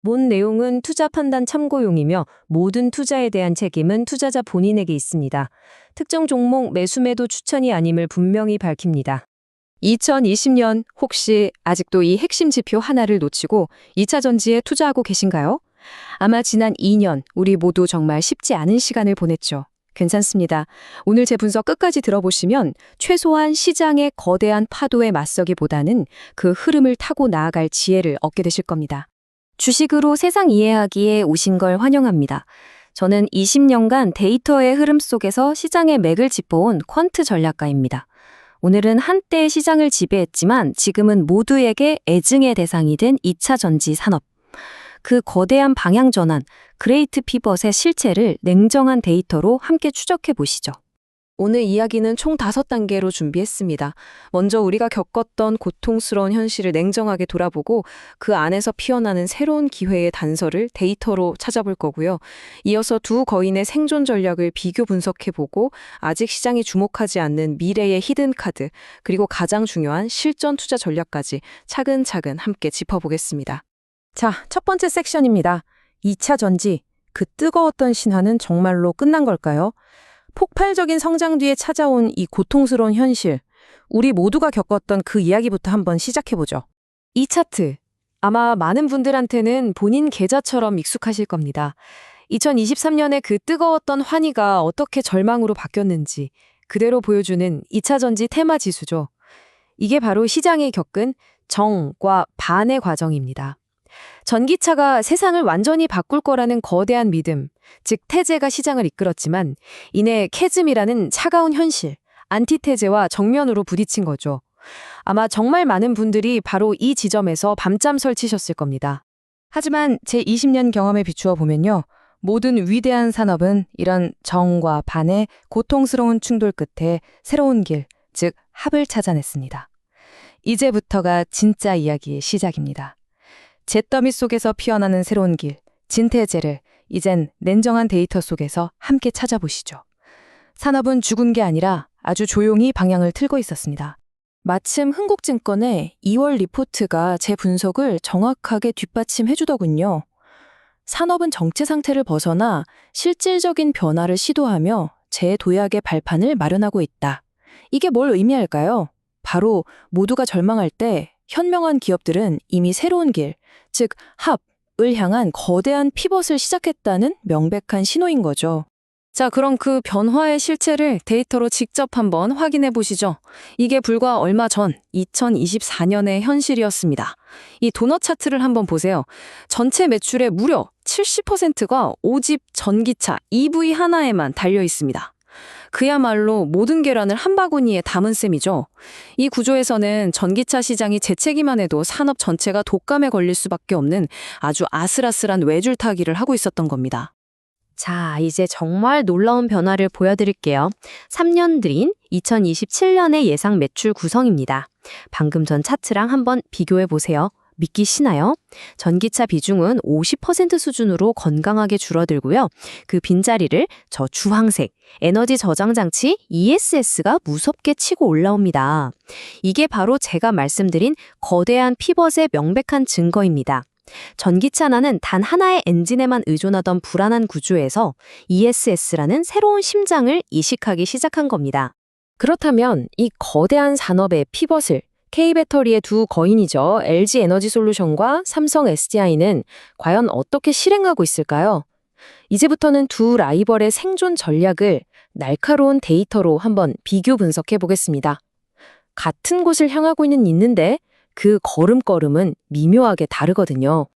본 내용은 투자 판단 참고용이며 모든 투자에 대한 책임은 투자자 본인에게 있습니다. 특정 종목 매수 매도 추천이 아님을 분명히 밝힙니다. 2020년 혹시 아직도 이 핵심 지표 하나를 놓치고 2차 전지에 투자하고 계신가요? 아마 지난 2년 우리 모두 정말 쉽지 않은 시간을 보냈죠. 괜찮습니다. 오늘 제 분석 끝까지 들어보시면 최소한 시장의 거대한 파도에 맞서기보다는 그 흐름을 타고 나아갈 지혜를 얻게 되실 겁니다. 주식으로 세상 이해하기에 오신 걸 환영합니다. 저는 20년간 데이터의 흐름 속에서 시장의 맥을 짚어온 퀀트 전략가입니다. 오늘은 한때 시장을 지배했지만 지금은 모두에게 애증의 대상이 된 2차 전지 산업. 그 거대한 방향 전환, 그레이트 피벗의 실체를 냉정한 데이터로 함께 추적해 보시죠. 오늘 이야기는 총 5단계로 준비했습니다. 먼저 우리가 겪었던 고통스러운 현실을 냉정하게 돌아보고 그 안에서 피어나는 새로운 기회의 단서를 데이터로 찾아볼 거고요. 이어서 두 거인의 생존 전략을 비교 분석해보고 아직 시장이 주목하지 않는 미래의 히든 카드, 그리고 가장 중요한 실전 투자 전략까지 차근차근 함께 짚어보겠습니다. 자, 첫 번째 섹션입니다. 2차 전지, 그 뜨거웠던 신화는 정말로 끝난 걸까요? 폭발적인 성장 뒤에 찾아온 이 고통스러운 현실, 우리 모두가 겪었던 그 이야기부터 한번 시작해보죠. 이 차트, 아마 많은 분들한테는 본인 계좌처럼 익숙하실 겁니다. 2023년에 그 뜨거웠던 환희가 어떻게 절망으로 바뀌었는지 그대로 보여주는 2차 전지 테마 지수죠. 이게 바로 시장이 겪은 정과 반의 과정입니다. 전기차가 세상을 완전히 바꿀 거라는 거대한 믿음, 즉 태제가 시장을 이끌었지만 이내 캐즘이라는 차가운 현실, 안티태제와 정면으로 부딪힌 거죠. 아마 정말 많은 분들이 바로 이 지점에서 밤잠 설치셨을 겁니다. 하지만 제 20년 경험에 비추어 보면요. 모든 위대한 산업은 이런 정과 반의 고통스러운 충돌 끝에 새로운 길, 즉 합을 찾아냈습니다. 이제부터가 진짜 이야기의 시작입니다. 잿더미 속에서 피어나는 새로운 길, 진태제를 이젠 냉정한 데이터 속에서 함께 찾아보시죠. 산업은 죽은 게 아니라 아주 조용히 방향을 틀고 있었습니다. 마침 흥국증권의 2월 리포트가 제 분석을 정확하게 뒷받침해주더군요. 산업은 정체 상태를 벗어나 실질적인 변화를 시도하며 재도약의 발판을 마련하고 있다. 이게 뭘 의미할까요? 바로 모두가 절망할 때 현명한 기업들은 이미 새로운 길, 즉 합을 향한 거대한 피벗을 시작했다는 명백한 신호인 거죠. 자, 그럼 그 변화의 실체를 데이터로 직접 한번 확인해 보시죠. 이게 불과 얼마 전 2024년의 현실이었습니다. 이 도넛 차트를 한번 보세요. 전체 매출의 무려 70%가 오직 전기차 EV 하나에만 달려 있습니다. 그야말로 모든 계란을 한 바구니에 담은 셈이죠. 이 구조에서는 전기차 시장이 재채기만 해도 산업 전체가 독감에 걸릴 수밖에 없는 아주 아슬아슬한 외줄타기를 하고 있었던 겁니다. 자, 이제 정말 놀라운 변화를 보여드릴게요. 3년 들인 2027년의 예상 매출 구성입니다. 방금 전 차트랑 한번 비교해 보세요. 믿기시나요? 전기차 비중은 50% 수준으로 건강하게 줄어들고요. 그 빈자리를 저 주황색, 에너지 저장 장치 ESS가 무섭게 치고 올라옵니다. 이게 바로 제가 말씀드린 거대한 피벗의 명백한 증거입니다. 전기차나는 단 하나의 엔진에만 의존하던 불안한 구조에서 ESS라는 새로운 심장을 이식하기 시작한 겁니다. 그렇다면 이 거대한 산업의 피벗을 K배터리의 두 거인이죠. LG에너지솔루션과 삼성 SDI는 과연 어떻게 실행하고 있을까요? 이제부터는 두 라이벌의 생존 전략을 날카로운 데이터로 한번 비교 분석해 보겠습니다. 같은 곳을 향하고 있는데 그 걸음걸음은 미묘하게 다르거든요.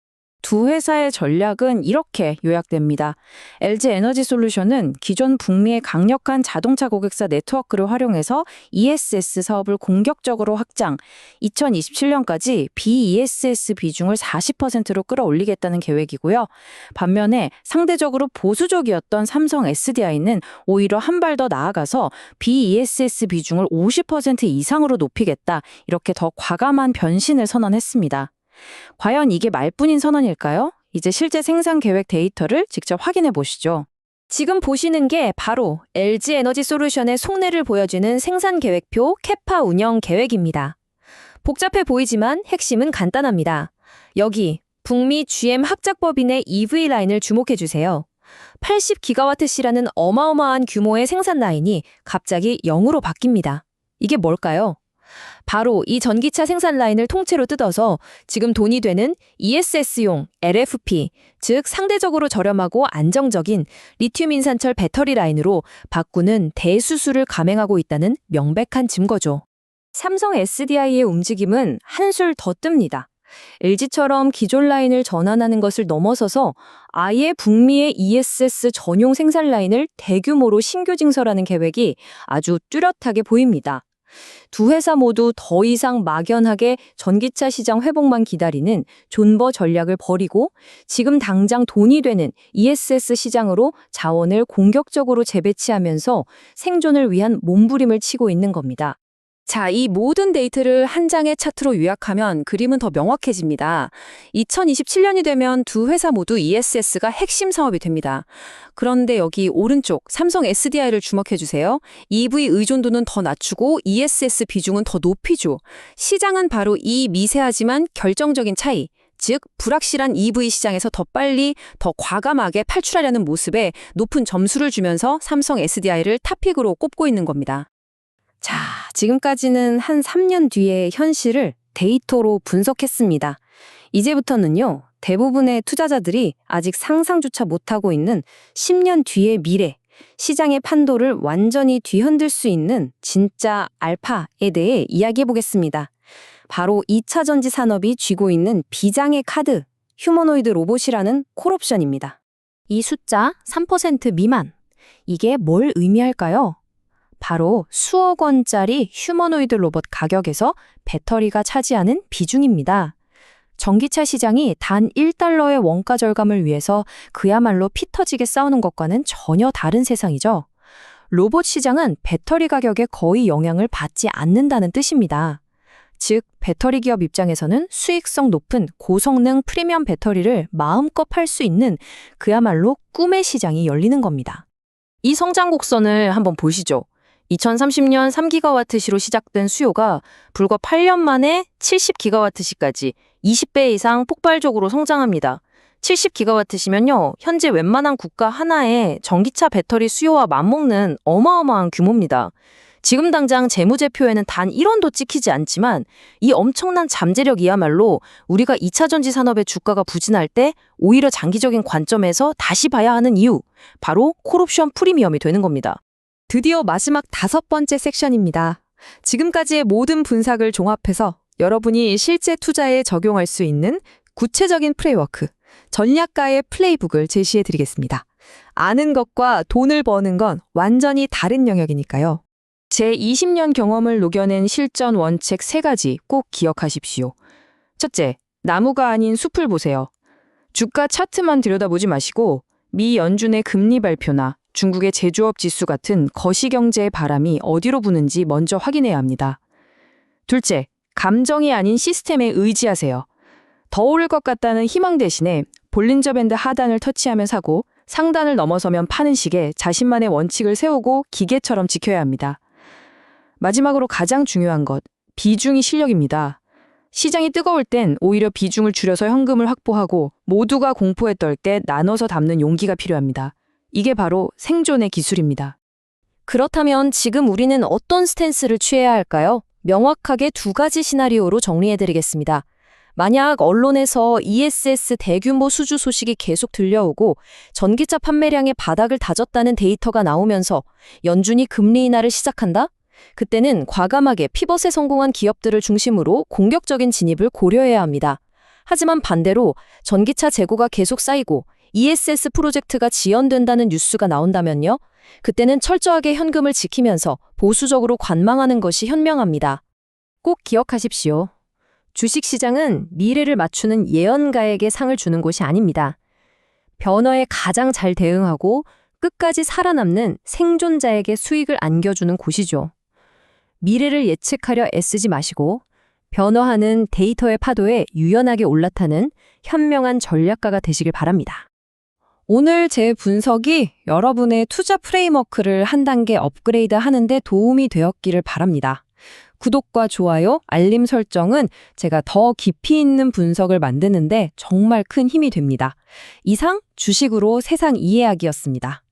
두 회사의 전략은 이렇게 요약됩니다. LG에너지솔루션은 기존 북미의 강력한 자동차 고객사 네트워크를 활용해서 ESS 사업을 공격적으로 확장, 2027년까지 BESS 비중을 40%로 끌어올리겠다는 계획이고요. 반면에 상대적으로 보수적이었던 삼성 SDI는 오히려 한 발 더 나아가서 BESS 비중을 50% 이상으로 높이겠다, 이렇게 더 과감한 변신을 선언했습니다. 과연 이게 말뿐인 선언일까요? 이제 실제 생산 계획 데이터를 직접 확인해 보시죠. 지금 보시는 게 바로 LG에너지솔루션의 속내를 보여주는 생산 계획표 캐파 운영 계획입니다. 복잡해 보이지만 핵심은 간단합니다. 여기 북미 GM 합작법인의 EV 라인을 주목해 주세요. 80기가와트시라는 어마어마한 규모의 생산 라인이 갑자기 0으로 바뀝니다. 이게 뭘까요? 바로 이 전기차 생산 라인을 통째로 뜯어서 지금 돈이 되는 ESS용 LFP, 즉 상대적으로 저렴하고 안정적인 리튬 인산철 배터리 라인으로 바꾸는 대수술을 감행하고 있다는 명백한 증거죠. 삼성 SDI의 움직임은 한술 더 뜹니다. LG처럼 기존 라인을 전환하는 것을 넘어서서 아예 북미의 ESS 전용 생산 라인을 대규모로 신규 증설하는 계획이 아주 뚜렷하게 보입니다. 두 회사 모두 더 이상 막연하게 전기차 시장 회복만 기다리는 존버 전략을 버리고 지금 당장 돈이 되는 ESS 시장으로 자원을 공격적으로 재배치하면서 생존을 위한 몸부림을 치고 있는 겁니다. 자, 이 모든 데이터를 한 장의 차트로 요약하면 그림은 더 명확해집니다. 2027년이 되면 두 회사 모두 ESS가 핵심 사업이 됩니다. 그런데 여기 오른쪽 삼성 SDI를 주목해 주세요. EV 의존도는 더 낮추고 ESS 비중은 더 높이죠. 시장은 바로 이 미세하지만 결정적인 차이, 즉 불확실한 EV 시장에서 더 빨리, 더 과감하게 탈출하려는 모습에 높은 점수를 주면서 삼성 SDI를 탑픽으로 꼽고 있는 겁니다. 자, 지금까지는 한 3년 뒤의 현실을 데이터로 분석했습니다. 이제부터는요, 대부분의 투자자들이 아직 상상조차 못하고 있는 10년 뒤의 미래, 시장의 판도를 완전히 뒤흔들 수 있는 진짜 알파에 대해 이야기해 보겠습니다. 바로 2차 전지 산업이 쥐고 있는 비장의 카드, 휴머노이드 로봇이라는 콜옵션입니다. 이 숫자 3% 미만, 이게 뭘 의미할까요? 바로 수억 원짜리 휴머노이드 로봇 가격에서 배터리가 차지하는 비중입니다. 전기차 시장이 단 1달러의 원가 절감을 위해서 그야말로 피 터지게 싸우는 것과는 전혀 다른 세상이죠. 로봇 시장은 배터리 가격에 거의 영향을 받지 않는다는 뜻입니다. 즉, 배터리 기업 입장에서는 수익성 높은 고성능 프리미엄 배터리를 마음껏 팔 수 있는 그야말로 꿈의 시장이 열리는 겁니다. 이 성장 곡선을 한번 보시죠. 2030년 3기가와트시로 시작된 수요가 불과 8년 만에 70기가와트시까지 20배 이상 폭발적으로 성장합니다. 70기가와트시면요, 현재 웬만한 국가 하나의 전기차 배터리 수요와 맞먹는 어마어마한 규모입니다. 지금 당장 재무제표에는 단 1원도 찍히지 않지만 이 엄청난 잠재력이야말로 우리가 2차 전지 산업의 주가가 부진할 때 오히려 장기적인 관점에서 다시 봐야 하는 이유, 바로 콜옵션 프리미엄이 되는 겁니다. 드디어 마지막 5번째 섹션입니다. 지금까지의 모든 분석을 종합해서 여러분이 실제 투자에 적용할 수 있는 구체적인 프레임워크, 전략가의 플레이북을 제시해 드리겠습니다. 아는 것과 돈을 버는 건 완전히 다른 영역이니까요. 제 20년 경험을 녹여낸 실전 원칙 3가지 꼭 기억하십시오. 첫째, 나무가 아닌 숲을 보세요. 주가 차트만 들여다보지 마시고 미 연준의 금리 발표나 중국의 제조업 지수 같은 거시경제의 바람이 어디로 부는지 먼저 확인해야 합니다. 둘째, 감정이 아닌 시스템에 의지하세요. 더 오를 것 같다는 희망 대신에 볼린저 밴드 하단을 터치하면 사고 상단을 넘어서면 파는 식의 자신만의 원칙을 세우고 기계처럼 지켜야 합니다. 마지막으로 가장 중요한 것, 비중이 실력입니다. 시장이 뜨거울 땐 오히려 비중을 줄여서 현금을 확보하고 모두가 공포에 떨 때 나눠서 담는 용기가 필요합니다. 이게 바로 생존의 기술입니다. 그렇다면 지금 우리는 어떤 스탠스를 취해야 할까요? 명확하게 2가지 시나리오로 정리해드리겠습니다. 만약 언론에서 ESS 대규모 수주 소식이 계속 들려오고 전기차 판매량의 바닥을 다졌다는 데이터가 나오면서 연준이 금리 인하를 시작한다? 그때는 과감하게 피벗에 성공한 기업들을 중심으로 공격적인 진입을 고려해야 합니다. 하지만 반대로 전기차 재고가 계속 쌓이고 ESS 프로젝트가 지연된다는 뉴스가 나온다면요. 그때는 철저하게 현금을 지키면서 보수적으로 관망하는 것이 현명합니다. 꼭 기억하십시오. 주식시장은 미래를 맞추는 예언가에게 상을 주는 곳이 아닙니다. 변화에 가장 잘 대응하고 끝까지 살아남는 생존자에게 수익을 안겨주는 곳이죠. 미래를 예측하려 애쓰지 마시고 변화하는 데이터의 파도에 유연하게 올라타는 현명한 전략가가 되시길 바랍니다. 오늘 제 분석이 여러분의 투자 프레임워크를 한 단계 업그레이드 하는 데 도움이 되었기를 바랍니다. 구독과 좋아요, 알림 설정은 제가 더 깊이 있는 분석을 만드는데 정말 큰 힘이 됩니다. 이상 주식으로 세상 이해하기였습니다.